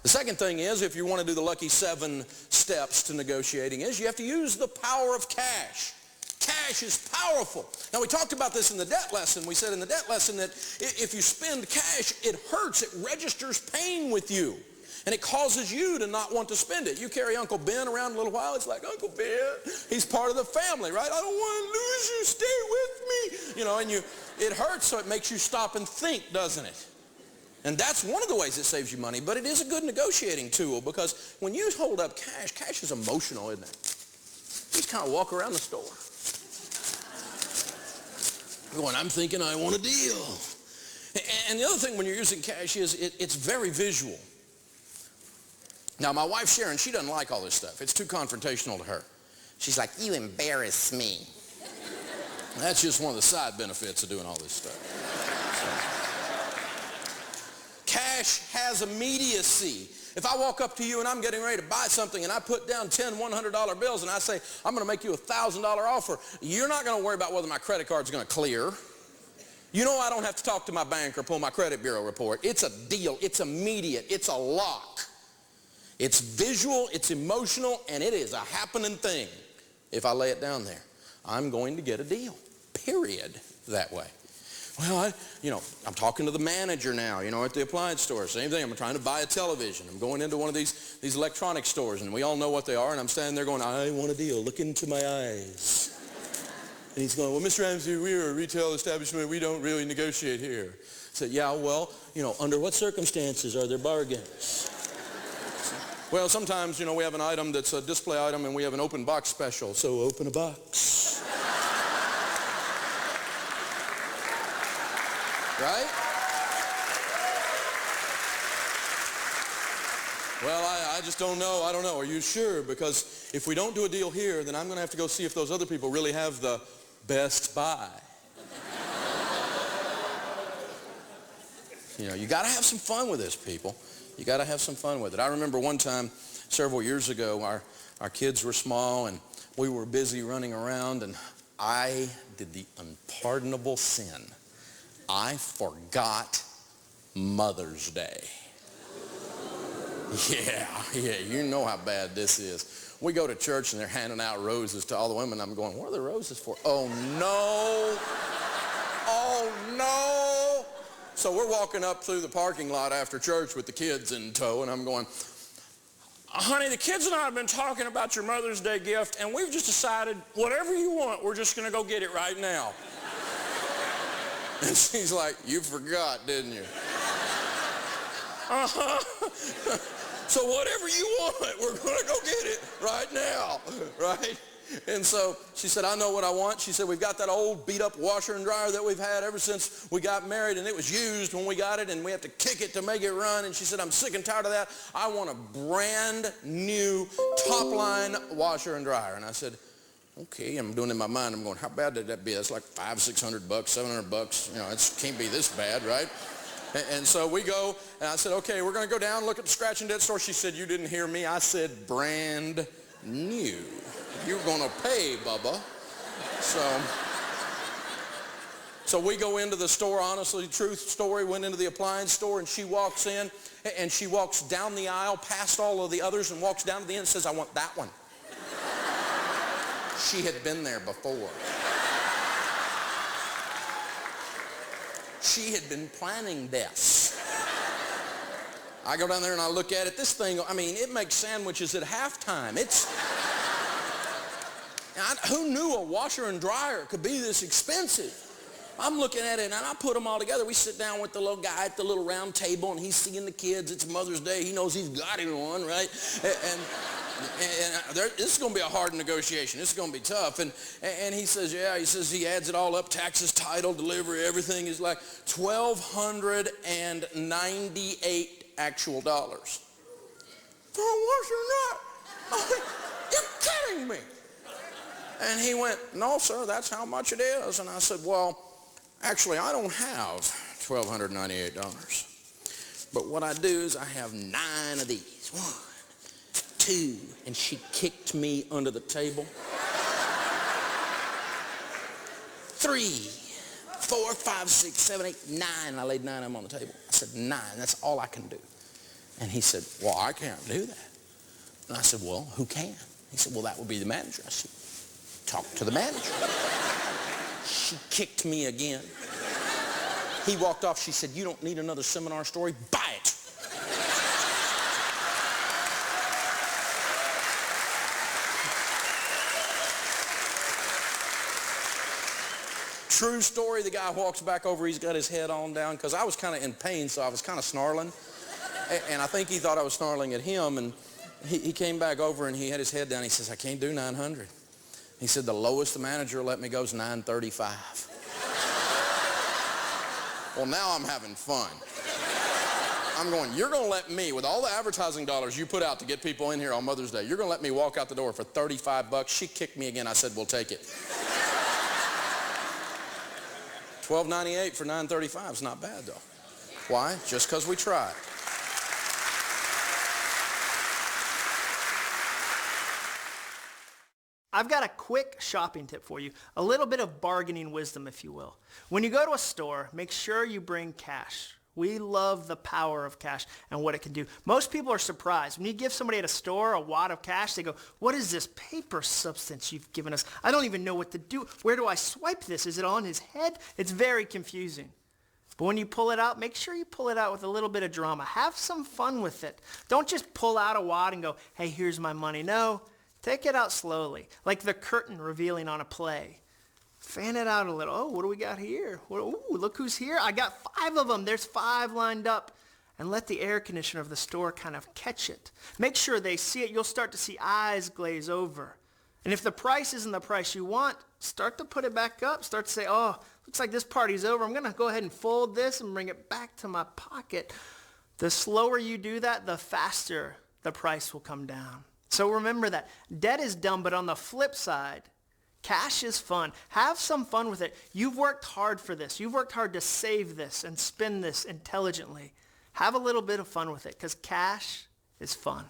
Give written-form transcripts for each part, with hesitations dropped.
The second thing is, if you want to do the lucky 7 steps to negotiating, is you have to use the power of cash. Cash is powerful. Now, we talked about this in the debt lesson. We said in the debt lesson that if you spend cash, it hurts. It registers pain with you. And it causes you to not want to spend it. You carry Uncle Ben around a little while. It's like, Uncle Ben, he's part of the family, right? I don't want to lose you. Stay with me. You know, and it hurts, so it makes you stop and think, doesn't it? And that's one of the ways it saves you money. But it is a good negotiating tool, because when you hold up cash, cash is emotional, isn't it? You just kind of walk around the store going, I'm thinking I want a deal. And the other thing when you're using cash is it's very visual. Now, my wife Sharon, she doesn't like all this stuff. It's too confrontational to her. She's like, you embarrass me. That's just one of the side benefits of doing all this stuff. So. Cash has immediacy. If I walk up to you and I'm getting ready to buy something and I put down 10 $100 bills and I say, I'm going to make you a $1,000 offer, you're not going to worry about whether my credit card's going to clear. You know, I don't have to talk to my bank or pull my credit bureau report. It's a deal. It's immediate. It's a lock. It's visual, it's emotional, and it is a happening thing. If I lay it down there, I'm going to get a deal, period, that way. Well, I'm talking to the manager now, at the appliance store. Same thing, I'm trying to buy a television. I'm going into one of these electronic stores, and we all know what they are, and I'm standing there going, I want a deal, look into my eyes. And he's going, well, Mr. Ramsey, we're a retail establishment, we don't really negotiate here. I said, yeah, well, under what circumstances are there bargains? Well, sometimes, we have an item that's a display item and we have an open box special, so open a box. Right? Well, I just don't know. I don't know. Are you sure? Because if we don't do a deal here, then I'm going to have to go see if those other people really have the Best Buy. You got to have some fun with this, people. You got to have some fun with it. I remember one time several years ago, our kids were small and we were busy running around, and I did the unpardonable sin. I forgot Mother's Day. Yeah, you know how bad this is. We go to church and they're handing out roses to all the women. I'm going, what are the roses for? Oh, no. Oh, no. So we're walking up through the parking lot after church with the kids in tow, and I'm going, honey, the kids and I have been talking about your Mother's Day gift, and we've just decided whatever you want, we're just going to go get it right now. And she's like, you forgot, didn't you? Uh-huh. So whatever you want, we're going to go get it right now, right? And so she said, I know what I want. She said, we've got that old beat-up washer and dryer that we've had ever since we got married, and it was used when we got it, and we have to kick it to make it run. And she said, I'm sick and tired of that. I want a brand new top-line washer and dryer. And I said, okay. I'm doing it in my mind. I'm going, how bad did that be? That's like $500, $600, $700. It can't be this bad, right? And so we go, and I said, okay, we're going to go down and look at the scratch and dent store. She said, you didn't hear me. I said brand new. You're going to pay, Bubba. So we go into the store, honestly, truth story, went into the appliance store, and she walks in, and she walks down the aisle past all of the others and walks down to the end and says, I want that one. She had been there before. She had been planning this. I go down there and I look at it. This thing, it makes sandwiches at halftime. Who knew a washer and dryer could be this expensive? I'm looking at it, and I put them all together. We sit down with the little guy at the little round table, and he's seeing the kids. It's Mother's Day. He knows he's got him one, right? And this is going to be a hard negotiation. This is going to be tough. And he says, yeah, he says he adds it all up, taxes, title, delivery, everything is like $1,298 actual dollars. For a washer and dryer? You're kidding me. And he went, no, sir, that's how much it is. And I said, well, actually, I don't have $1,298. But what I do is I have 9 of these. 1, 2, and she kicked me under the table. 3, 4, 5, 6, 7, 8, 9. I laid 9 of them on the table. I said, 9, that's all I can do. And he said, well, I can't do that. And I said, well, who can? He said, well, that would be the manager. I said, talk to the manager. She kicked me again. He walked off. She said, you don't need another seminar story. Buy it. True story. The guy walks back over. He's got his head on down because I was kind of in pain, so I was kind of snarling. And I think he thought I was snarling at him. And he came back over and he had his head down. He says, I can't do 900. He said, the lowest the manager will let me go is 935. Well, now I'm having fun. I'm going, you're going to let me, with all the advertising dollars you put out to get people in here on Mother's Day, you're going to let me walk out the door for 35 bucks? She kicked me again. I said, we'll take it. $12.98 for 935 is not bad, though. Why? Just because we tried. I've got a quick shopping tip for you, a little bit of bargaining wisdom, if you will. When you go to a store, make sure you bring cash. We love the power of cash and what it can do. Most people are surprised. When you give somebody at a store a wad of cash, they go, what is this paper substance you've given us? I don't even know what to do. Where do I swipe this? Is it on his head? It's very confusing. But when you pull it out, make sure you pull it out with a little bit of drama. Have some fun with it. Don't just pull out a wad and go, hey, here's my money. No. Take it out slowly, like the curtain revealing on a play. Fan it out a little. Oh, what do we got here? Ooh, look who's here. I got 5 of them. There's 5 lined up. And let the air conditioner of the store kind of catch it. Make sure they see it. You'll start to see eyes glaze over. And if the price isn't the price you want, start to put it back up. Start to say, oh, looks like this party's over. I'm going to go ahead and fold this and bring it back to my pocket. The slower you do that, the faster the price will come down. So remember that. Debt is dumb, but on the flip side, cash is fun. Have some fun with it. You've worked hard for this. You've worked hard to save this and spend this intelligently. Have a little bit of fun with it because cash is fun.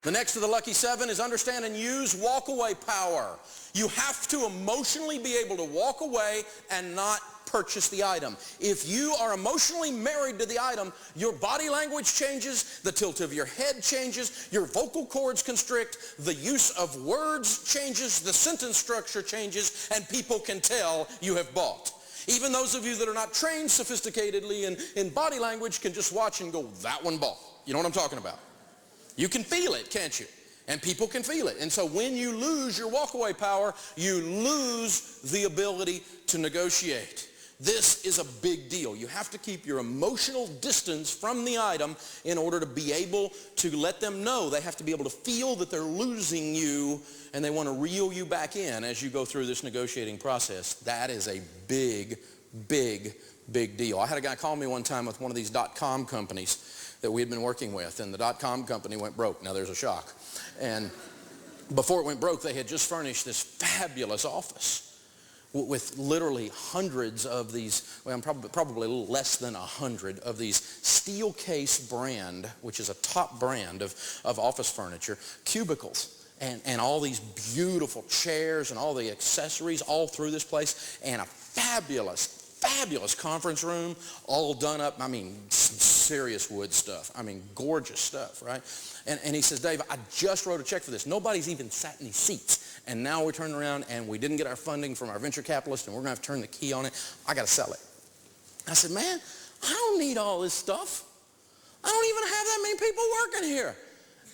The next of the lucky 7 is understand and use walk-away power. You have to emotionally be able to walk away and not purchase the item. If you are emotionally married to the item, your body language changes, the tilt of your head changes, your vocal cords constrict, the use of words changes, the sentence structure changes, and people can tell you have bought. Even those of you that are not trained sophisticatedly in body language can just watch and go, that one bought. You know what I'm talking about? You can feel it, can't you? And people can feel it. And so when you lose your walkaway power, you lose the ability to negotiate. This is a big deal. You have to keep your emotional distance from the item in order to be able to let them know. They have to be able to feel that they're losing you and they want to reel you back in as you go through this negotiating process. That is a big, big, big deal. I had a guy call me one time with one of these .com companies that we had been working with, and the .com company went broke. Now there's a shock. And before it went broke, they had just furnished this fabulous office with literally hundreds of these, well, probably a little less than 100 of these Steelcase brand, which is a top brand of office furniture, cubicles, and all these beautiful chairs and all the accessories all through this place, and a fabulous conference room, all done up, I mean, some serious wood stuff. I mean, gorgeous stuff, right? And he says, Dave, I just wrote a check for this. Nobody's even sat in these seats. And now we're turning around and we didn't get our funding from our venture capitalist and we're going to have to turn the key on it. I got to sell it. I said, man, I don't need all this stuff. I don't even have that many people working here.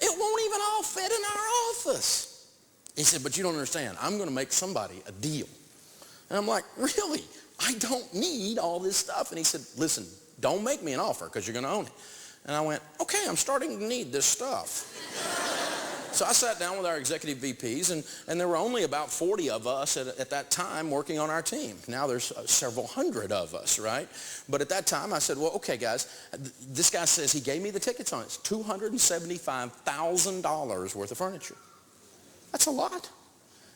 It won't even all fit in our office. He said, but you don't understand. I'm going to make somebody a deal. And I'm like, really? I don't need all this stuff. And he said, listen, don't make me an offer because you're going to own it. And I went, okay, I'm starting to need this stuff. So I sat down with our executive VPs, and there were only about 40 of us at that time working on our team. Now there's several hundred of us, right? But at that time I said, well, okay, guys, this guy says he gave me the tickets on it. It's $275,000 worth of furniture. That's a lot.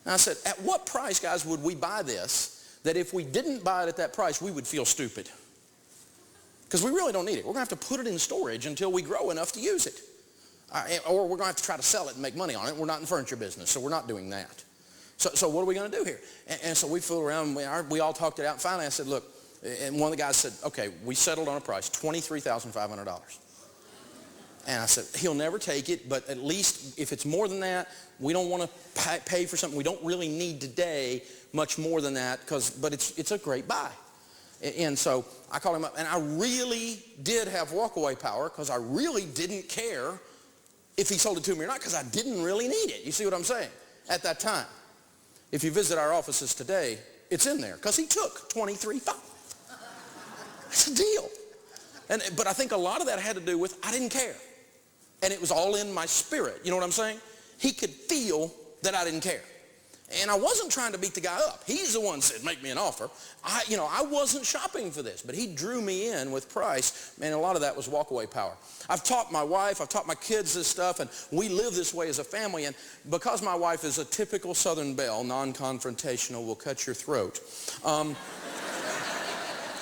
And I said, at what price, guys, would we buy this that if we didn't buy it at that price, we would feel stupid? Because we really don't need it. We're going to have to put it in storage until we grow enough to use it. Or we're going to have to try to sell it and make money on it. We're not in the furniture business, so we're not doing that. So what are we going to do here? And so we flew around, and we all talked it out. And finally I said, look, and one of the guys said, okay, we settled on a price, $23,500. And I said, he'll never take it, but at least if it's more than that, we don't want to pay for something we don't really need today much more than that, but it's a great buy. And so I called him up, and I really did have walkaway power because I really didn't care if he sold it to me or not because I didn't really need it. You see what I'm saying? At that time. If you visit our offices today, it's in there because he took $23,500. It's a deal. But I think a lot of that had to do with I didn't care. And it was all in my spirit. You know what I'm saying? He could feel that I didn't care. And I wasn't trying to beat the guy up. He's the one that said, make me an offer. I wasn't shopping for this, but he drew me in with price, and a lot of that was walkaway power. I've taught my wife, I've taught my kids this stuff, and we live this way as a family, and because my wife is a typical Southern belle, non-confrontational, will cut your throat.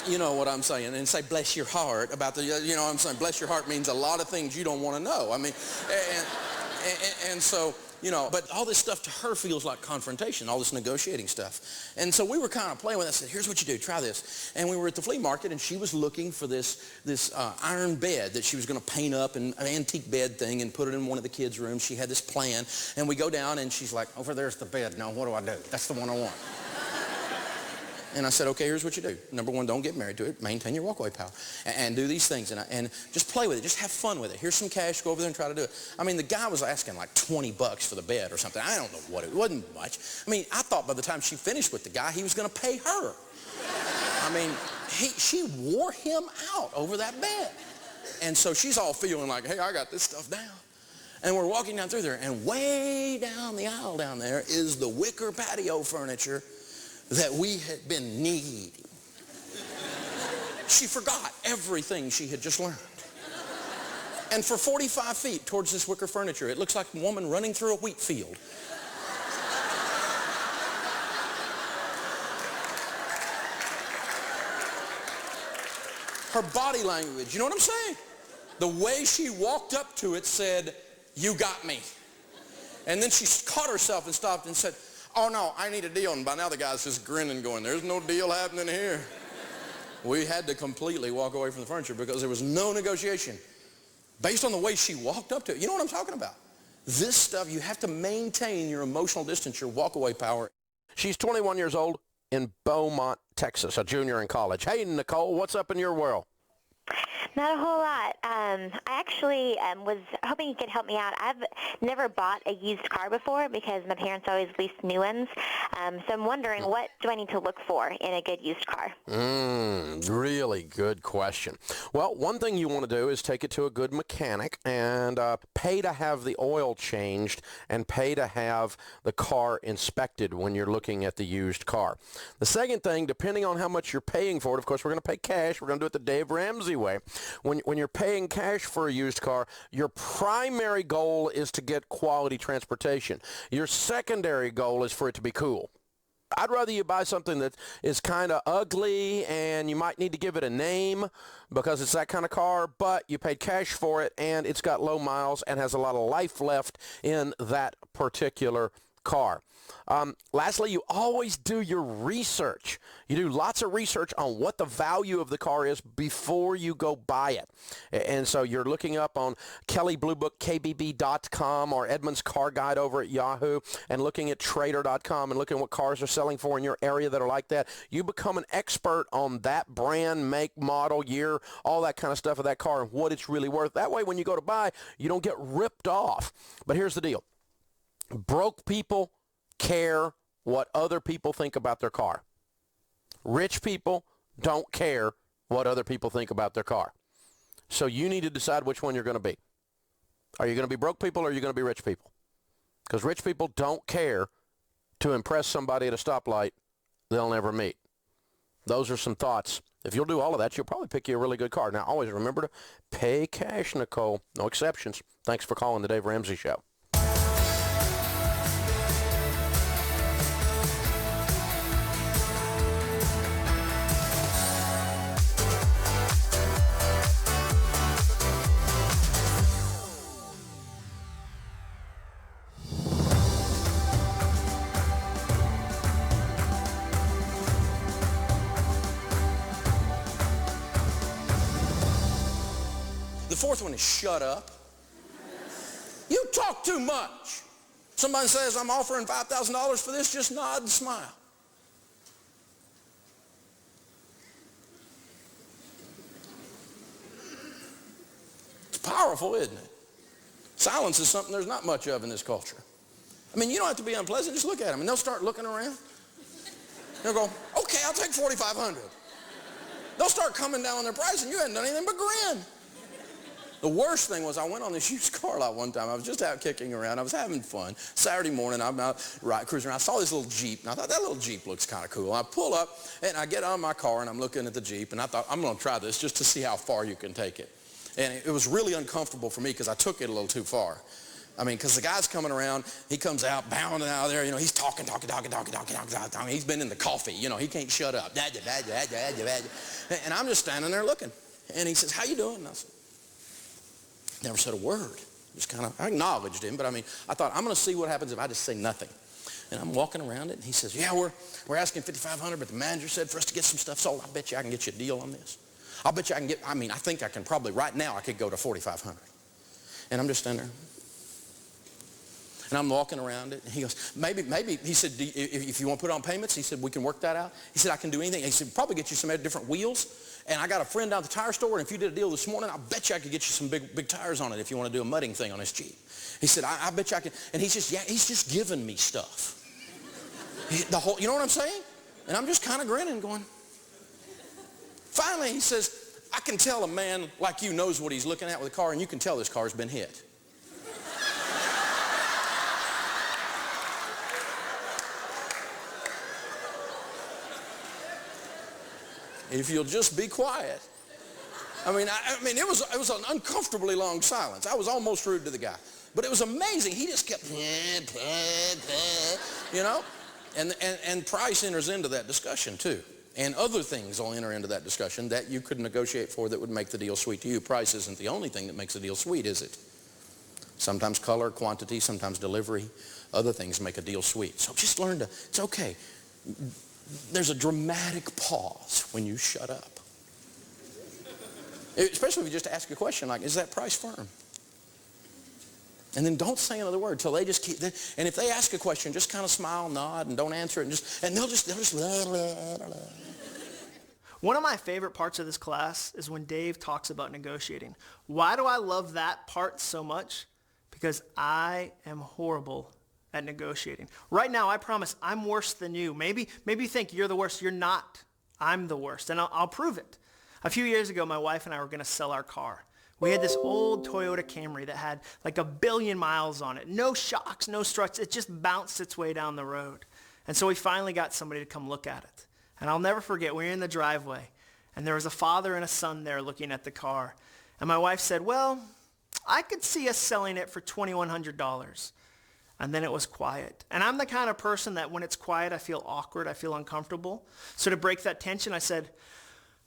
You know what I'm saying, and say, bless your heart about the, you know what I'm saying, bless your heart means a lot of things you don't want to know. I mean, and so, you know, but all this stuff to her feels like confrontation, all this negotiating stuff. And so we were kind of playing with it. I said, here's what you do, try this. And we were at the flea market, and she was looking for this iron bed that she was going to paint up, an antique bed thing, and put it in one of the kids' rooms. She had this plan, and we go down, and she's like, over there's the bed. Now, what do I do? That's the one I want. And I said, okay, here's what you do. Number one, don't get married to it. Maintain your walkaway power. And do these things. And just play with it. Just have fun with it. Here's some cash. Go over there and try to do it. I mean, the guy was asking like $20 for the bed or something. I don't know what it wasn't much. I mean, I thought by the time she finished with the guy, he was going to pay her. I mean, she wore him out over that bed. And so she's all feeling like, hey, I got this stuff down. And we're walking down through there, and way down the aisle down there is the wicker patio furniture that we had been needing. She forgot everything she had just learned. And for 45 feet towards this wicker furniture, it looks like a woman running through a wheat field. Her body language, you know what I'm saying? The way she walked up to it said, you got me. And then she caught herself and stopped and said, oh, no, I need a deal. And by now the guy's just grinning going, there's no deal happening here. We had to completely walk away from the furniture because there was no negotiation based on the way she walked up to it. You know what I'm talking about? This stuff, you have to maintain your emotional distance, your walkaway power. She's 21 years old in Beaumont, Texas, a junior in college. Hey, Nicole, what's up in your world? Not a whole lot. I actually was hoping you could help me out. I've never bought a used car before because my parents always leased new ones. So I'm wondering, what do I need to look for in a good used car? Really good question. Well, one thing you want to do is take it to a good mechanic and pay to have the oil changed and pay to have the car inspected when you're looking at the used car. The second thing, depending on how much you're paying for it, of course, we're going to pay cash. We're going to do it the Dave Ramsey way. When you're paying cash for a used car, your primary goal is to get quality transportation. Your secondary goal is for it to be cool. I'd rather you buy something that is kind of ugly and you might need to give it a name because it's that kind of car, but you paid cash for it and it's got low miles and has a lot of life left in that particular car. Lastly, you always do your research. You do lots of research on what the value of the car is before you go buy it. And so you're looking up on Kelley Blue Book, KBB.com, or Edmunds Car Guide over at Yahoo, and looking at Trader.com and looking at what cars are selling for in your area that are like that. You become an expert on that brand, make, model, year, all that kind of stuff of that car and what it's really worth. That way, when you go to buy, you don't get ripped off. But here's the deal. Broke people care what other people think about their car. Rich people don't care what other people think about their car. So you need to decide which one you're going to be. Are you going to be broke people or are you going to be rich people? Because rich people don't care to impress somebody at a stoplight they'll never meet. Those are some thoughts. If you'll do all of that, you'll probably pick you a really good car. Now, always remember to pay cash, Nicole. No exceptions. Thanks for calling the Dave Ramsey Show. The fourth one is shut up. talk too much. Somebody says, I'm offering $5,000 for this, just nod and smile. It's powerful, isn't it? Silence is something there's not much of in this culture. I mean, you don't have to be unpleasant. Just look at them, and they'll start looking around. They'll go, okay, I'll take $4,500. They'll start coming down on their price, and you hadn't done anything but grin. The worst thing was I went on this used car lot one time. I was just out kicking around. I was having fun. Saturday morning, I'm out cruising around. I saw this little Jeep, and I thought, that little Jeep looks kind of cool. I pull up, and I get out of my car, and I'm looking at the Jeep, and I thought, I'm going to try this just to see how far you can take it. And it was really uncomfortable for me because I took it a little too far. I mean, because the guy's coming around, he comes out, bounding out of there, he's talking. He's been in the coffee, he can't shut up. And I'm just standing there looking. And he says, how you doing? And I said, never said a word. Just kind of, I acknowledged him, but I thought, I'm going to see what happens if I just say nothing. And I'm walking around it, and he says, yeah, we're asking $5,500, but the manager said for us to get some stuff sold. I bet you I can get you a deal on this. I'll bet you I can get, I think I can probably, right now, I could go to $4,500. And I'm just standing there. And I'm walking around it, and he goes, maybe, he said, if you want to put it on payments, he said, we can work that out. He said, I can do anything. He said, probably get you some different wheels. And I got a friend down at the tire store, and if you did a deal this morning, I bet you I could get you some big tires on it if you want to do a mudding thing on this Jeep. He said, I bet you I can. And he's just giving me stuff. You know what I'm saying? And I'm just kind of grinning, going. Finally, he says, I can tell a man like you knows what he's looking at with a car, and you can tell this car's been hit. If you'll just be quiet. It was an uncomfortably long silence. I was almost rude to the guy. But it was amazing. He just kept, and price enters into that discussion too. And other things will enter into that discussion that you could negotiate for that would make the deal sweet to you. Price isn't the only thing that makes a deal sweet, is it? Sometimes color, quantity, sometimes delivery. Other things make a deal sweet. So just learn to, it's okay. There's a dramatic pause when you shut up. Especially if you just ask a question like, is that price firm? And then don't say another word till they just keep, and if they ask a question, just kind of smile, nod, and don't answer it, and they'll just blah, blah, blah. One of my favorite parts of this class is when Dave talks about negotiating. Why do I love that part so much? Because I am horrible at negotiating. Right now, I promise I'm worse than you. Maybe you think you're the worst. You're not. I'm the worst, and I'll prove it. A few years ago, my wife and I were going to sell our car. We had this old Toyota Camry that had like 1 billion miles on it. No shocks, no struts. It just bounced its way down the road. And so we finally got somebody to come look at it. And I'll never forget, we were in the driveway, and there was a father and a son there looking at the car. And my wife said, well, I could see us selling it for $2,100. And then it was quiet. And I'm the kind of person that when it's quiet, I feel awkward, I feel uncomfortable. So to break that tension, I said,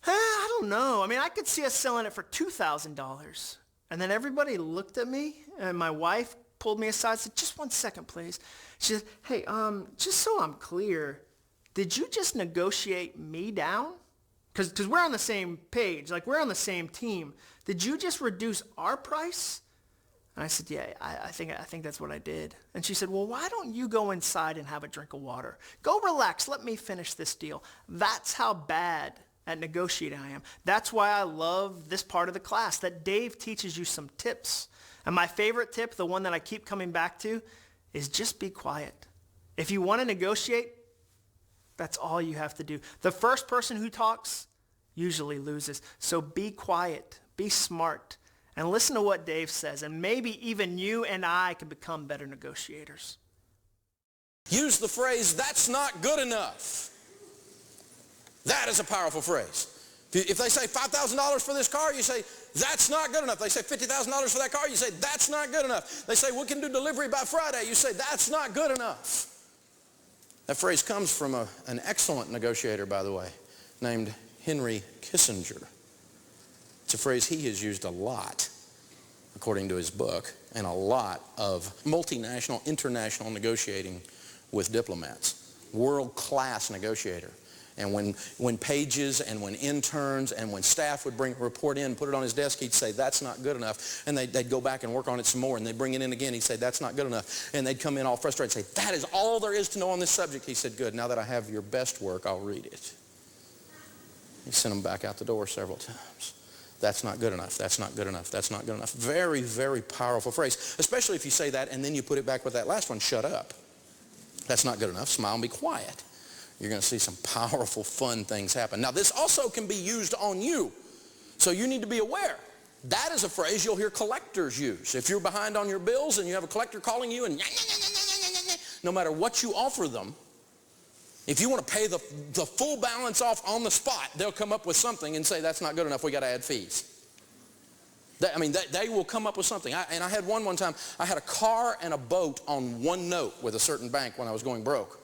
I don't know. I could see us selling it for $2,000. And then everybody looked at me, and my wife pulled me aside and said, just 1 second, please. She said, hey, just so I'm clear, did you just negotiate me down? Because we're on the same page, like we're on the same team. Did you just reduce our price? And I said, yeah, I think that's what I did. And she said, well, why don't you go inside and have a drink of water? Go relax. Let me finish this deal. That's how bad at negotiating I am. That's why I love this part of the class, that Dave teaches you some tips. And my favorite tip, the one that I keep coming back to, is just be quiet. If you want to negotiate, that's all you have to do. The first person who talks usually loses. So be quiet, be smart, and listen to what Dave says. And maybe even you and I can become better negotiators. Use the phrase, that's not good enough. That is a powerful phrase. If they say $5,000 for this car, you say, that's not good enough. They say $50,000 for that car, you say, that's not good enough. They say, we can do delivery by Friday. You say, that's not good enough. That phrase comes from an excellent negotiator, by the way, named Henry Kissinger. It's a phrase he has used a lot, according to his book, and a lot of multinational, international negotiating with diplomats. World-class negotiator. And when pages and when interns and when staff would bring a report in, put it on his desk, he'd say, that's not good enough. And they'd go back and work on it some more, and they'd bring it in again. He'd say, that's not good enough. And they'd come in all frustrated and say, that is all there is to know on this subject. He said, good, now that I have your best work, I'll read it. He sent them back out the door several times. That's not good enough. That's not good enough. That's not good enough. Very, very powerful phrase, especially if you say that and then you put it back with that last one, shut up. That's not good enough. Smile and be quiet. You're going to see some powerful, fun things happen. Now, this also can be used on you, so you need to be aware. That is a phrase you'll hear collectors use. If you're behind on your bills and you have a collector calling you and no matter what you offer them, if you want to pay the full balance off on the spot, they'll come up with something and say, that's not good enough, we got to add fees. They will come up with something. I had one time, I had a car and a boat on one note with a certain bank when I was going broke.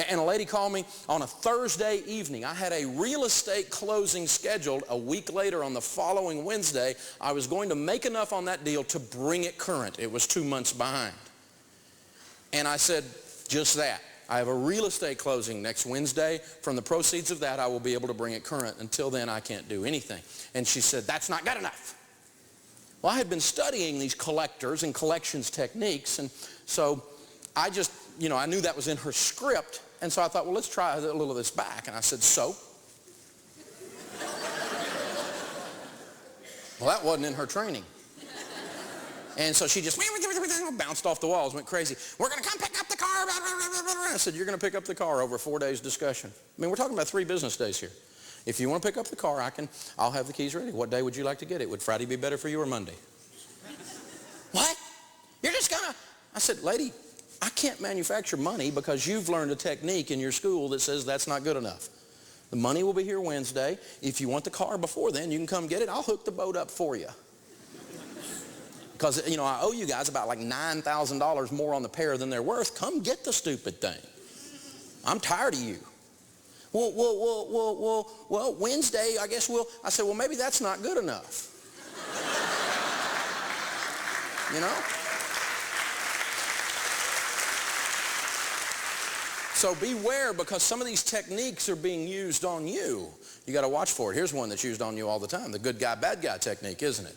And a lady called me on a Thursday evening. I had a real estate closing scheduled a week later on the following Wednesday. I was going to make enough on that deal to bring it current. It was 2 months behind. And I said, just that. I have a real estate closing next Wednesday. From the proceeds of that, I will be able to bring it current. Until then, I can't do anything. And she said, that's not good enough. Well, I had been studying these collectors and collections techniques, and so I just, I knew that was in her script, and so I thought, well, let's try a little of this back. And I said, so? Well, that wasn't in her training. And so she just bounced off the walls, went crazy. We're going to come pick up the car. I said, you're going to pick up the car over 4 days discussion. We're talking about 3 business days here. If you want to pick up the car, I'll have the keys ready. What day would you like to get it? Would Friday be better for you or Monday? What? You're just going to? I said, lady, I can't manufacture money because you've learned a technique in your school that says that's not good enough. The money will be here Wednesday. If you want the car before then, you can come get it. I'll hook the boat up for you. Because, I owe you guys about like $9,000 more on the pair than they're worth. Come get the stupid thing. I'm tired of you. Well, Wednesday, I guess I said, well, maybe that's not good enough. So beware, because some of these techniques are being used on you. You got to watch for it. Here's one that's used on you all the time, the good guy, bad guy technique, isn't it?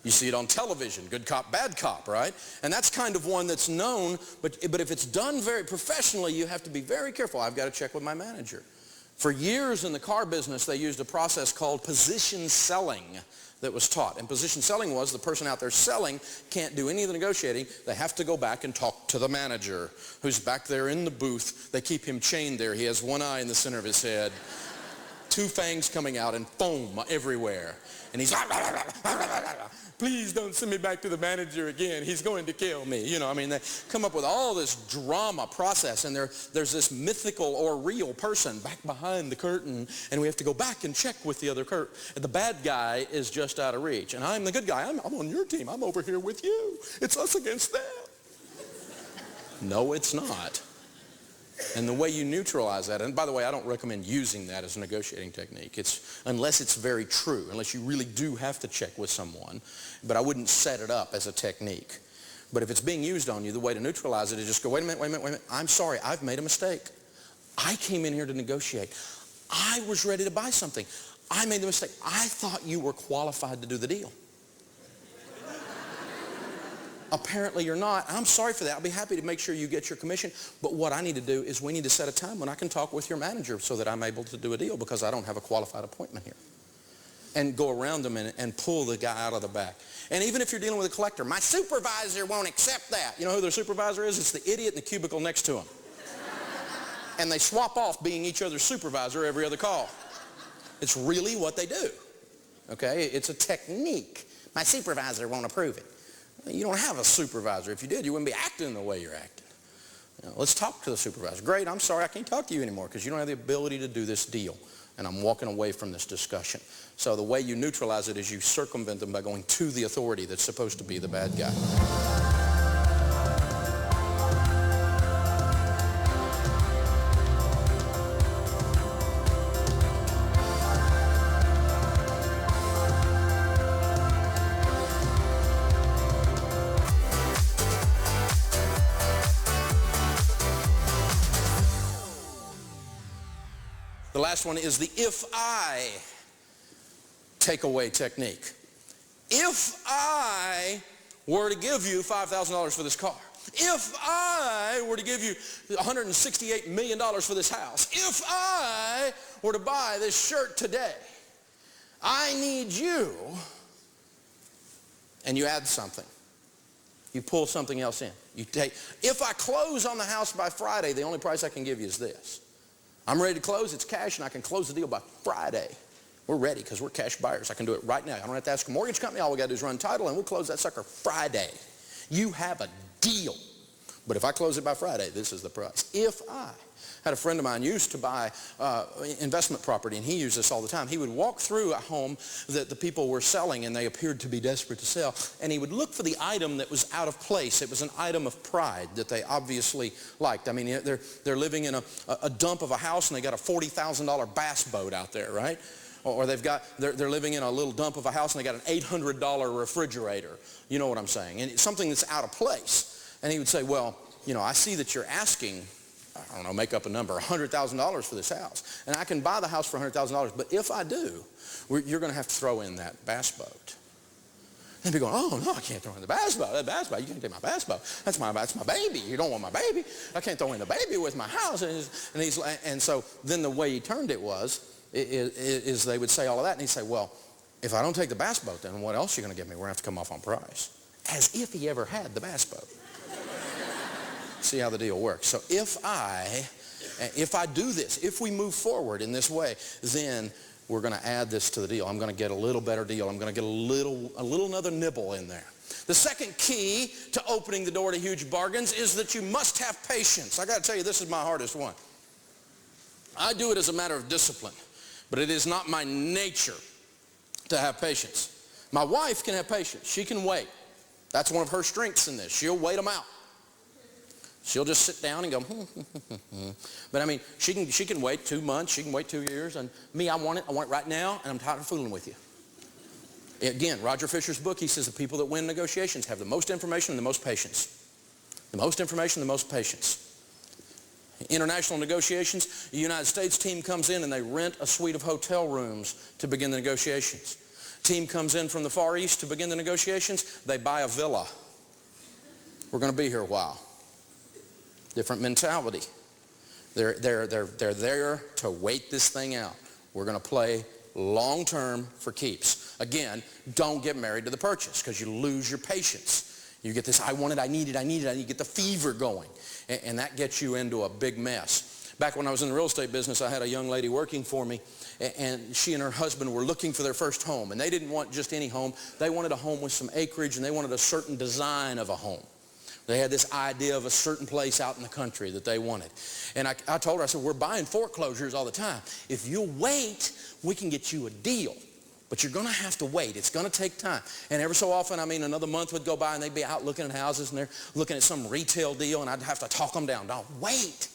You see it on television, good cop, bad cop, right? And that's kind of one that's known, but if it's done very professionally, you have to be very careful. I've got to check with my manager. For years in the car business, they used a process called position selling that was taught. And position selling was the person out there selling can't do any of the negotiating. They have to go back and talk to the manager who's back there in the booth. They keep him chained there. He has one eye in the center of his head, 2 fangs coming out and foam everywhere. And he's, please don't send me back to the manager again. He's going to kill me. They come up with all this drama process, and there's this mythical or real person back behind the curtain, and we have to go back and check with the other curtain. And the bad guy is just out of reach. And I'm the good guy. I'm on your team. I'm over here with you. It's us against them. No, it's not. And the way you neutralize that, and by the way, I don't recommend using that as a negotiating technique. Unless it's very true, unless you really do have to check with someone, but I wouldn't set it up as a technique. But if it's being used on you, the way to neutralize it is just go, wait a minute. I'm sorry, I've made a mistake. I came in here to negotiate. I was ready to buy something. I made the mistake. I thought you were qualified to do the deal. Apparently you're not. I'm sorry for that. I'll be happy to make sure you get your commission. But what I need to do is we need to set a time when I can talk with your manager so that I'm able to do a deal because I don't have a qualified appointment here. And go around them and pull the guy out of the back. And even if you're dealing with a collector, my supervisor won't accept that. You know who their supervisor is? It's the idiot in the cubicle next to him. And they swap off being each other's supervisor every other call. It's really what they do. Okay? It's a technique. My supervisor won't approve it. You don't have a supervisor. If you did, you wouldn't be acting the way you're acting. Let's talk to the supervisor. Great, I'm sorry, I can't talk to you anymore because you don't have the ability to do this deal. And I'm walking away from this discussion. So the way you neutralize it is you circumvent them by going to the authority that's supposed to be the bad guy. The The last one is the if I takeaway technique. If I were to give you $5,000 for this car, if I were to give you $168 million for this house, if I were to buy this shirt today, I need you, and you add something. You pull something else in. You take, if I close on the house by Friday, the only price I can give you is this. I'm ready to close, it's cash, and I can close the deal by Friday. We're ready because we're cash buyers. I can do it right now. I don't have to ask a mortgage company. All we got to do is run title, and we'll close that sucker Friday. You have a deal. But if I close it by Friday, this is the price. If I had a friend of mine used to buy investment property, and he used this all the time. He would walk through a home that the people were selling, and they appeared to be desperate to sell, and he would look for the item that was out of place. It was an item of pride that they obviously liked. I mean, they're living in a dump of a house, and they got a $40,000 bass boat out there, right? Or they're living in a little dump of a house, and they got an $800 refrigerator. You know what I'm saying? And it's something that's out of place. And he would say, well, you know, I see that you're asking, I don't know, make up a number, $100,000 for this house. And I can buy the house for $100,000, but if I do, you're going to have to throw in that bass boat. And people go, oh, no, I can't throw in the bass boat. That bass boat, you can't take my bass boat. That's my baby. You don't want my baby. I can't throw in the baby with my house. And so then the way he turned it is they would say all of that, and he'd say, well, if I don't take the bass boat, then what else are you going to give me? We're going to have to come off on price. As if he ever had the bass boat. See how the deal works. So if I do this, if we move forward in this way, then we're going to add this to the deal. I'm going to get a little better deal. I'm going to get a little another nibble in there. The second key to opening the door to huge bargains is that you must have patience. I got to tell you, this is my hardest one. I do it as a matter of discipline, but it is not my nature to have patience. My wife can have patience. She can wait. That's one of her strengths in this. She'll wait them out. She'll just sit down and go, But I mean, she can wait 2 months, she can wait 2 years, and me, I want it right now, and I'm tired of fooling with you. Again, Roger Fisher's book, he says the people that win negotiations have the most information and the most patience. The most information, the most patience. International negotiations, the United States team comes in and they rent a suite of hotel rooms to begin the negotiations. Team comes in from the Far East to begin the negotiations, they buy a villa. We're going to be here a while. Different mentality. They're there to wait this thing out. We're going to play long term for keeps. Again, don't get married to the purchase because you lose your patience. You get this, I want it, I need it, you get the fever going. And that gets you into a big mess. Back when I was in the real estate business, I had a young lady working for me, and she and her husband were looking for their first home. And they didn't want just any home. They wanted a home with some acreage, and they wanted a certain design of a home. They had this idea of a certain place out in the country that they wanted. And I told her, I said, we're buying foreclosures all the time. If you'll wait, we can get you a deal. But you're going to have to wait. It's going to take time. And every so often, I mean, another month would go by, and they'd be out looking at houses, and they're looking at some retail deal, and I'd have to talk them down. No, wait.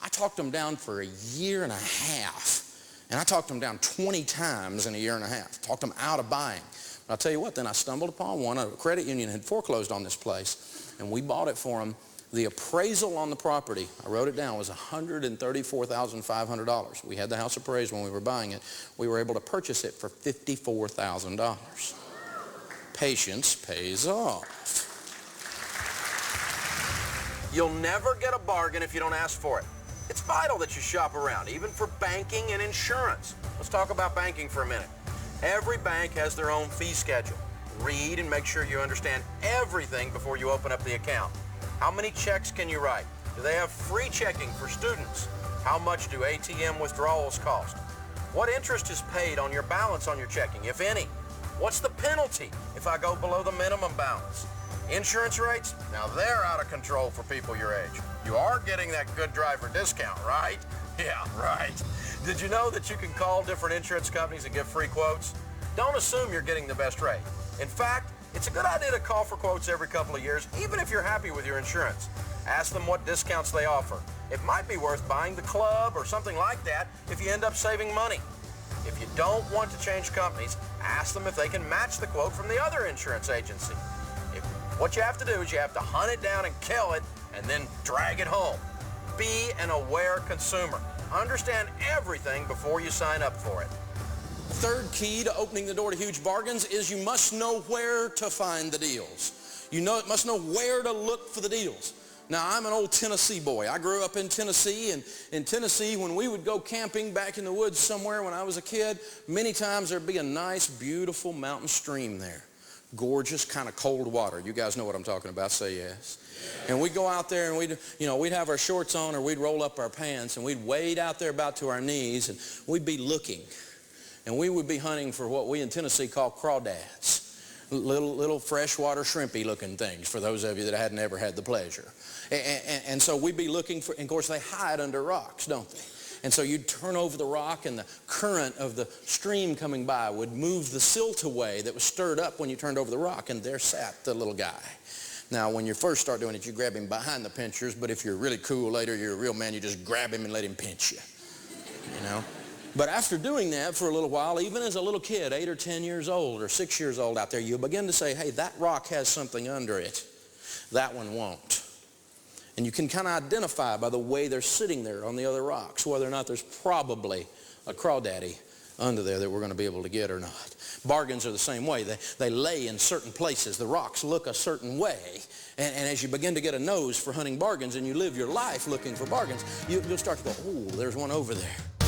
I talked them down for a year and a half. And I talked them down 20 times in a year and a half. Talked them out of buying. I'll tell you what, then I stumbled upon one. A credit union had foreclosed on this place, and we bought it for them. The appraisal on the property, I wrote it down, was $134,500. We had the house appraised when we were buying it. We were able to purchase it for $54,000. Patience pays off. You'll never get a bargain if you don't ask for it. It's vital that you shop around, even for banking and insurance. Let's talk about banking for a minute. Every bank has their own fee schedule. Read and make sure you understand everything before you open up the account. How many checks can you write? Do they have free checking for students? How much do ATM withdrawals cost? What interest is paid on your balance on your checking, if any? What's the penalty if I go below the minimum balance? Insurance rates? Now they're out of control for people your age. You are getting that good driver discount, right? Yeah, right. Did you know that you can call different insurance companies and get free quotes? Don't assume you're getting the best rate. In fact, it's a good idea to call for quotes every couple of years, even if you're happy with your insurance. Ask them what discounts they offer. It might be worth buying the club or something like that if you end up saving money. If you don't want to change companies, ask them if they can match the quote from the other insurance agency. What you have to do is you have to hunt it down and kill it and then drag it home. be an aware consumer. Understand everything before you sign up for it. Third key to opening the door to huge bargains is you must know where to find the deals. You must know where to look for the deals. Now, I'm an old Tennessee boy. I grew up in Tennessee, and in Tennessee, when we would go camping back in the woods somewhere when I was a kid, many times there'd be a nice, beautiful mountain stream there. Gorgeous, kind of cold water. You guys know what I'm talking about. Say yes. And we'd go out there and we'd have our shorts on, or we'd roll up our pants, and we'd wade out there about to our knees, and we'd be looking. And we would be hunting for what we in Tennessee call crawdads. Little freshwater shrimpy looking things, for those of you that hadn't ever had the pleasure. And so we'd be looking for, and of course they hide under rocks, don't they? And so you'd turn over the rock, and the current of the stream coming by would move the silt away that was stirred up when you turned over the rock, and there sat the little guy. Now, when you first start doing it, you grab him behind the pinchers, but if you're really cool later, you're a real man, you just grab him and let him pinch you, you know? But after doing that for a little while, even as a little kid, 8 or 10 years old or 6 years old out there, you'll begin to say, hey, that rock has something under it. That one won't. And you can kind of identify by the way they're sitting there on the other rocks whether or not there's probably a crawdaddy under there that we're going to be able to get or not. Bargains are the same way. They lay in certain places. The rocks look a certain way. And as you begin to get a nose for hunting bargains and you live your life looking for bargains, you'll start to go, oh, there's one over there.